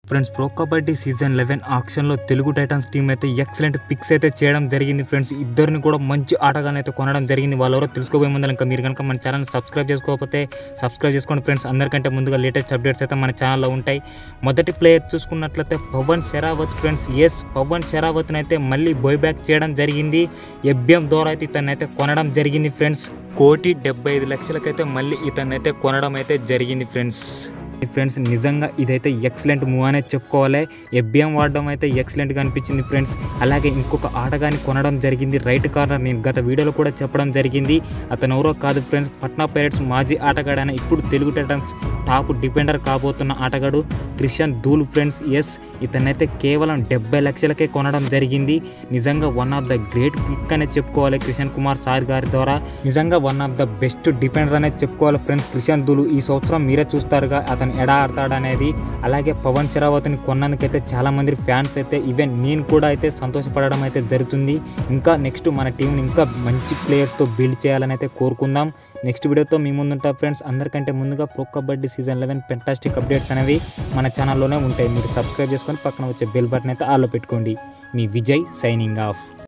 Friends pro kabaddi season 11 ఆక్షన్లో Telugu Titans team అయితే excellent picks అయితే చేయడం జరిగింది ఫ్రెండ్స్. ఇద్దరిని కూడా మంచి ఆటగానైతే కొనడం జరిగింది. వాళ్ళెవరో తెలుసుకోబోయే ముందు ఇంకా మీరు కనుక మన ఛానల్ సబ్స్క్రైబ్ చేసుకోకపోతే సబ్స్క్రైబ్ చేసుకోండి ఫ్రెండ్స్. అందరికంటే ముందుగా లేటెస్ట్ అప్డేట్స్ అయితే మన ఛానల్లో ఉంటాయి. మొదటి ప్లేయర్ చూసుకున్నట్లయితే పవన్ షెరావత్ ఫ్రెండ్స్. ఎస్, పవన్ షెరావత్ని అయితే మళ్ళీ బోయ్ బ్యాక్ చేయడం జరిగింది. ఎఫ్బిఎం ద్వారా అయితే ఇతన్ని అయితే కొనడం జరిగింది ఫ్రెండ్స్. 1,75,00,000కైతే మళ్ళీ ఇతన్ని అయితే కొనడం అయితే జరిగింది ఫ్రెండ్స్. నిజంగా ఇదైతే ఎక్సలెంట్ మూవ్ అనేది చెప్పుకోవాలి. ఎఫ్బిఎం వాడడం అయితే ఎక్సలెంట్గా అనిపించింది ఫ్రెండ్స్. అలాగే ఇంకొక ఆటగాని కొనడం జరిగింది రైట్ కార్నర్. నేను గత వీడియోలో కూడా చెప్పడం జరిగింది. అతను ఎవరో కాదు ఫ్రెండ్స్, పట్నా పైరేట్స్ మాజీ ఆటగాడైన ఇప్పుడు తెలుగు టైటన్స్ టాప్ డిఫెండర్ కాబోతున్న ఆటగాడు క్రిషన్ దూల్ ఫ్రెండ్స్. ఎస్, ఇతనైతే కేవలం 70 లక్షలకే కొనడం జరిగింది. నిజంగా one of the great pick అనేది చెప్పుకోవాలి క్రిషన్ కుమార్ సార్ గారి ద్వారా. నిజంగా one of the best defender అనేది చెప్పుకోవాలి ఫ్రెండ్స్ క్రిషన్ దూల్. ఈ సంవత్సరం మీరే చూస్తారుగా అతను ఎడా ఆడతాడనేది. అలాగే పవన్ షెరావత్ని కొన్నందుకైతే చాలామంది ఫ్యాన్స్ అయితే ఈవెన్ నేను కూడా అయితే సంతోషపడడం అయితే జరుగుతుంది. ఇంకా నెక్స్ట్ మన టీంని ఇంకా మంచి ప్లేయర్స్తో బిల్డ్ చేయాలని అయితే కోరుకుందాం. నెక్స్ట్ వీడియోతో మీ ముందుంటా ఫ్రెండ్స్. అందరికంటే ముందుగా pro kabaddi season 11 fantastic updates అనేవి మన ఛానల్లోనే ఉంటాయి. మీరు సబ్స్క్రైబ్ చేసుకొని పక్కన వచ్చే బెల్ బటన్ అయితే ఆల్లో పెట్టుకోండి. మీ విజయ్ సైనింగ్ ఆఫ్.